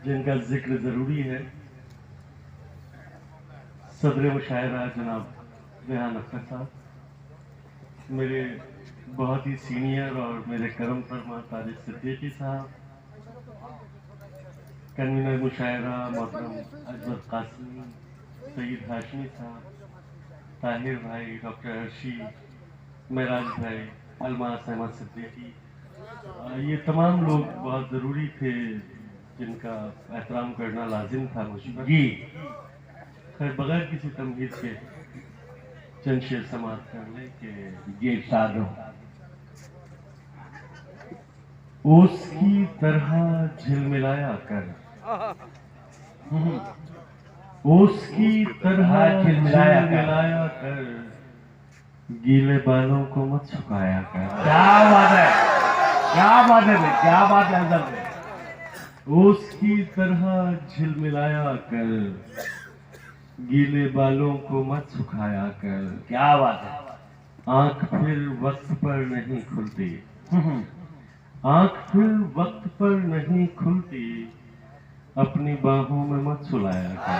जिनका जिक्र जरूरी है। सदर मुशायरा जनाब रेहान अख्तर साहब, मेरे बहुत ही सीनियर और मेरे करम फरमा तारिक सिद्दीकी साहब, कन्वीनर मुशायरा मोहतरम अजहर कासमी, सईद हाशमी साहब, ताहिर भाई, डॉक्टर अर्शी, मेराज भाई, अलमास अहमद सिद्दीकी, ये तमाम लोग बहुत ज़रूरी थे जिनका एहतराम करना लाजिम था मुझ पर। जी खैर बगैर किसी तमहीद के चंद शेर समाप्त कर ले कि जी साधु उसकी तरह झिलमिलाया कर, उसकी तरह झिलमिलाया कर, गीले बालों को मत सुखाया कर। क्या बात है, क्या बात है भाई, क्या बात है अंदर में। उसकी तरह झिलमिलाया कर, गीले बालों को मत सुखाया कर। क्या बात है। आंख फिर वक्त पर नहीं खुलती, आंख फिर वक्त पर नहीं खुलती, अपनी बाहों में मत सुलाया कर।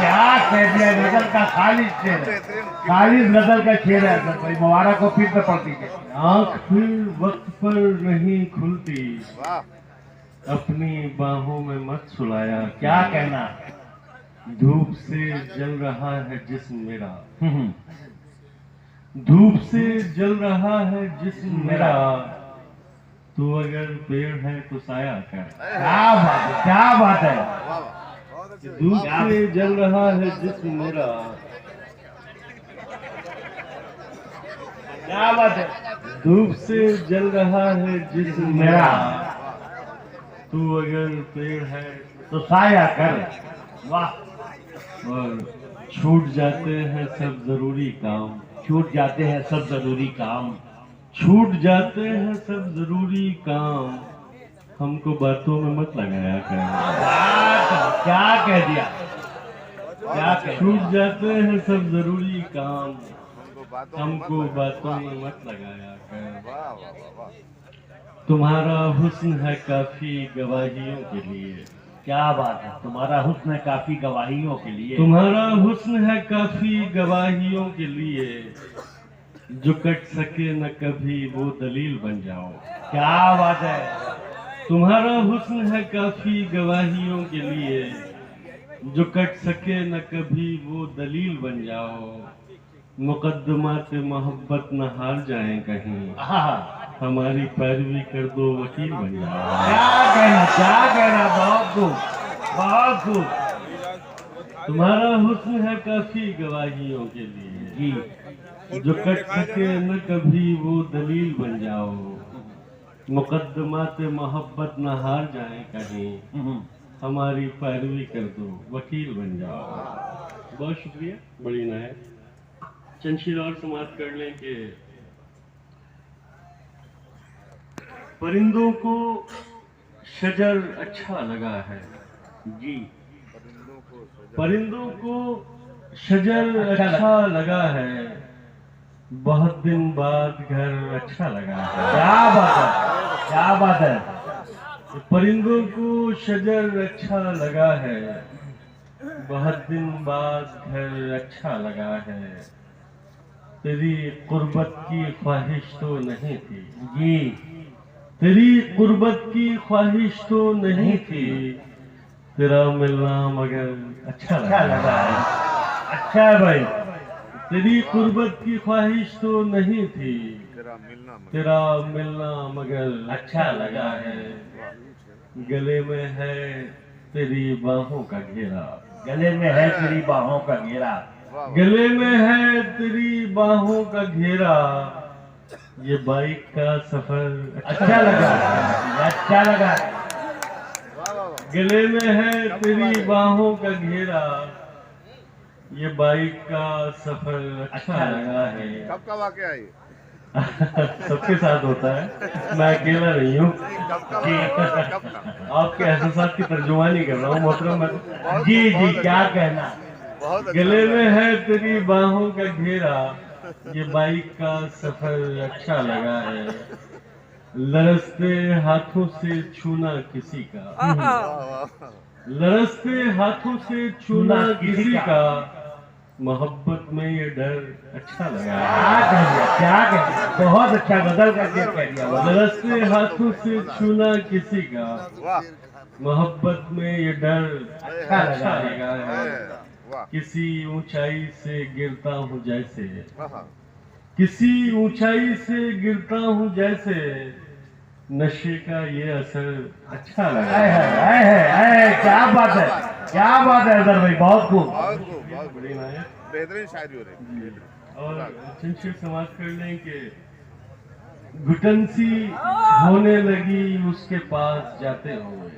क्या कह दिया, गजल का खालिश शेर है, खालिश गजल का शेर है सर भाई, मुबारक को फिर से पढ़ दीजिए। आंख फिर वक्त पर नहीं खुलती, अपनी बाहों में मत सुलाया। क्या कहना। धूप से जल रहा है जिस्म मेरा, धूप से जल रहा है जिस्म मेरा, तू अगर पेड़ है तो साया कर। क्या बात है, क्या बात है। धूप से जल रहा है जिस्म मेरा, क्या बात है। धूप से जल रहा है जिस्म मेरा, तू अगर पेड़ है तो साया कर। वाह। और छूट जाते हैं सब जरूरी काम, छूट जाते हैं सब जरूरी काम, छूट जाते हैं सब जरूरी काम, हमको बातों में मत लगाया कर। क्या कह दिया, क्या कह छूट जाते हैं सब जरूरी काम, हमको बातों में मत लगाया कर। तुम्हारा हुस्न है काफी गवाहियों के लिए। क्या बात है। तुम्हारा हुस्न है काफी गवाहियों के लिए, तुम्हारा हुस्न है काफी गवाहियों के लिए, जो कट सके न कभी वो दलील बन जाओ। क्या बात है। तुम्हारा हुस्न है काफी गवाहियों के लिए, जो कट सके न कभी वो दलील बन जाओ। मुकद्दमात मोहब्बत न हार जाएं कहीं, हमारी पैरवी कर दो वकील बन जाओ। क्या कहना, क्या कहना। बहुत खूब, बहुत खूब। तुम्हारा हुस्न है काफी गवाहियों के लिए जी, जो कट सके न कभी वो दलील बन जाओ। मुकद्दमात मोहब्बत न हार जाए कहीं, हमारी पैरवी कर दो वकील बन जाओ। बहुत शुक्रिया, बड़ी इनायत। चंद शेर और समाप्त कर लें कि परिंदों को शजर अच्छा लगा है जी, परिंदों को शजर अच्छा लगा है, बहुत दिन बाद घर अच्छा लगा है। क्या बात है, क्या बात है। परिंदों को शजर अच्छा लगा है, बहुत दिन बाद घर अच्छा लगा है, तेरी कुर्बत की ख्वाहिश तो नहीं थी। जी, तेरी कुर्बत की ख्वाहिश तो नहीं थी, तेरा मिलना मगर अच्छा लगा है। अच्छा है भाई। तेरी कुर्बत की ख्वाहिश तो नहीं थी, तेरा मिलना मगर अच्छा लगा है। गले में है तेरी बाहों का घेरा, गले में है तेरी बाहों का घेरा, गले में है तेरी बाहों का घेरा, ये बाइक का सफर अच्छा लगा, अच्छा लगा। गले में है तेरी बाहों का घेरा, ये बाइक का सफर अच्छा लगा है। कब का वाकया है ये? सबके साथ होता है, मैं अकेला नहीं हूँ। कब का? आपके एहसास की तर्जुमानी कर रहा हूँ मोहतरम मैं। जी जी, क्या कहना। बहुत अच्छा गले में है तेरी बाहों का घेरा, ये बाइक का सफर अच्छा लगा है। लरसते हाथों से छूना किसी का, लरसते हाथों से छूना किसी का, मोहब्बत में ये डर अच्छा लगा। क्या कह दिया, बहुत अच्छा गजल का शेर कह दिया। लरसते हाथों से छूना किसी का, वाह मोहब्बत में ये डर अच्छा लगा है। वाह किसी ऊंचाई से गिरता हूँ जैसे, वाह किसी ऊंचाई से गिरता हूँ जैसे, नशे का ये असर अच्छा लगा है। क्या बात है, क्या बात है अजहर भाई, बहुत खूब। बहुत खूब बहुत बड़ी नायक। बेहतरीन शायरी हो रही है। और चंचल समाज कर लें कि घुटन सी होने लगी उसके पास जाते हुए,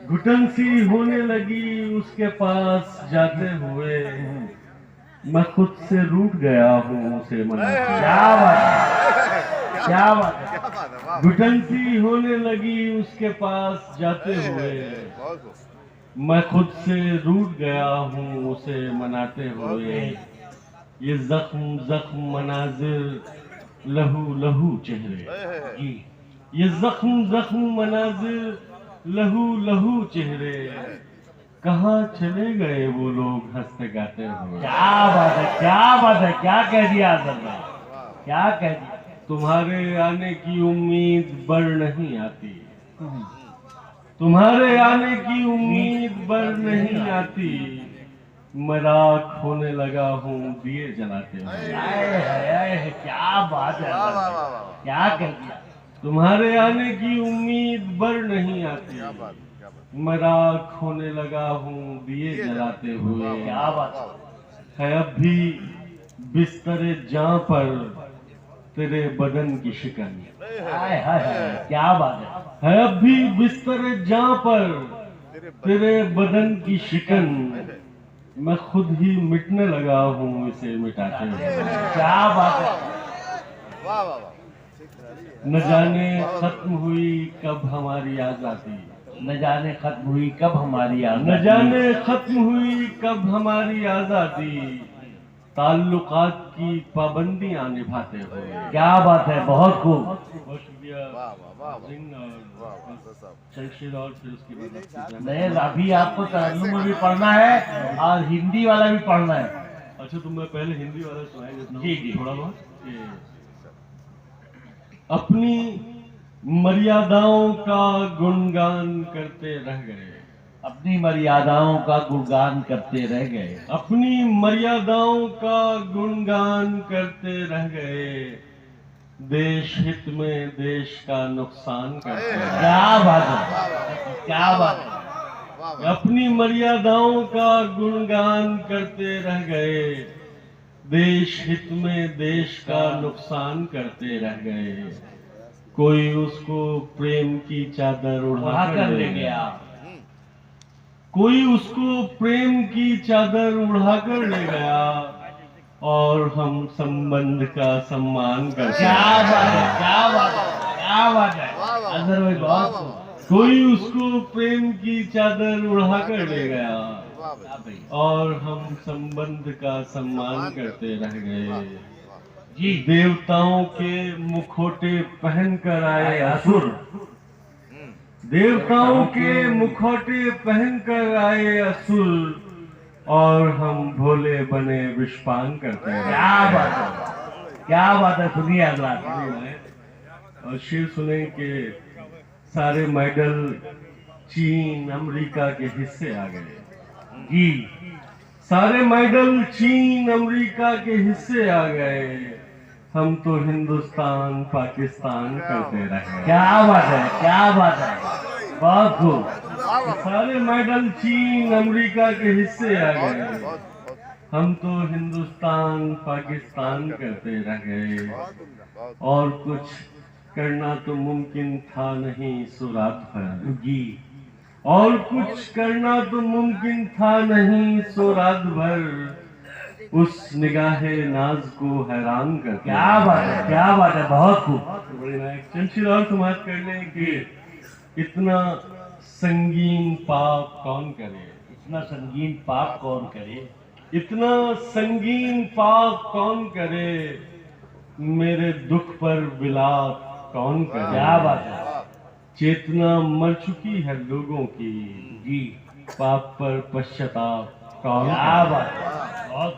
घुटन सी होने लगी उसके पास जाते हुए, मैं खुद से रूठ गया हूँ उसे मनाते। क्या बात है, क्या बात है। क्या बात है, वाह घुटन सी होने लगी उसके पास जाते हुए, बहुत खूब मैं खुद से रूठ गया हूँ उसे मनाते हुए। ये जख्म जख्म मनाजिर लहू लहू चेहरे, जी ये जख्म जख्म मनाजिर लहू लहू चेहरे, कहाँ चले गए वो लोग हंसते गाते हुए। क्या बात है, क्या बात है, क्या कह दिया अजहर भाई, क्या कह दिया। तुम्हारे आने की उम्मीद बढ़ नहीं आती, तुम्हारे आने की उम्मीद बढ़ नहीं आती, मैं राख होने लगा हूँ दिए जलाते हुए। क्या बात है वाह अजहर वाह भाई, वाह वाह क्या कह दिया। तुम्हारे आने की उम्मीद बढ़ नहीं आती, क्या बात क्या बात मैं राख होने लगा हूँ दिए जलाते हुए। क्या बात है अब भी बिस्तर जहाँ पर तेरे बदन की शिकन, हाय हाय हाय, क्या बात है। है अब भी बिस्तर जहाँ पर तेरे बदन की शिकन, मैं खुद ही मिटने लगा हूँ इसे मिटाते हुए। क्या बात है। वाह वाह वाह न जाने खत्म हुई कब हमारी आजादी, न जाने खत्म हुई कब हमारी न आजादी। जाने खत्म हुई कब हमारी आजादी, ताल्लुकात की पाबंदियां निभाते हुए। क्या बात है, बहुत खूब। बहुत शुक्रिया वाह वाह वाह वाह सिंह वाह और वाह साहब शमशेर, और फिर उसके बाद आपकी जान। नहीं, अभी आपको तरन्नुम में भी पढ़ना है और हिंदी वाला भी पढ़ना है। अच्छा तो मैं पहले हिंदी वाला सुनाई देता हूँ जी, जी। थोड़ा बहुत कि अपनी मर्यादाओं का गुणगान करते रह गए, अपनी मर्यादाओं का गुणगान करते रह गए, अपनी मर्यादाओं का गुणगान करते रह गए, देश हित में देश का नुकसान करते रह क्या बात है, क्या बात है। वाह गए, अपनी मर्यादाओं का गुणगान करते रह गए, देश हित में देश का नुकसान करते रह गए, कोई उसको प्रेम की चादर उड़ा उड़ा कर ले गया। कोई उसको प्रेम की चादर उड़ाकर ले गया, और हम संबंध का सम्मान करते क्या हैं। बात है, क्या बात है, क्या बात है। वाह, वाह। अजहर भाई वाह, बहुत वाह। खूब। कोई उसको प्रेम की चादर उड़ाकर ले गया, वाह भाई और हम संबंध का सम्मान करते रह गए। जी देवताओं के मुखौटे पहनकर आए असुर, देवताओं के मुखौटे पहनकर आए असुर, और हम भोले बने विषपान करते रह क्या गए। बात है, क्या बात है। सुनिए अगला। और शेर सुने कि सारे मेडल चीन अमेरिका के हिस्से आ गए। जी सारे मेडल चीन अमेरिका के हिस्से आ गए, हम तो हिंदुस्तान पाकिस्तान करते रहे। क्या बात है, क्या बात है, बहुत खूब। सारे मेडल चीन अमेरिका के हिस्से आ गए, बहुत बहुत हम तो हिंदुस्तान पाकिस्तान करते रह गए, बहुत और कुछ करना तो मुमकिन था नहीं सो रात भर जी और कुछ करना तो मुमकिन था नहीं सो रात भर, उस निगाहे नाज को हैरान करते। क्या बात है, क्या बात है, बहुत खूब। बड़ी नायक चंचल और समाज कर लें कि इतना संगीन पाप कौन करे, इतना संगीन पाप कौन करे, इतना संगीन पाप कौन करे, मेरे दुख पर विलाप कौन करे। क्या बात है। वाह चेतना मर चुकी है लोगों की, जी, पाप पर पश्चाताप कौन क्या करे। बात है। बहुत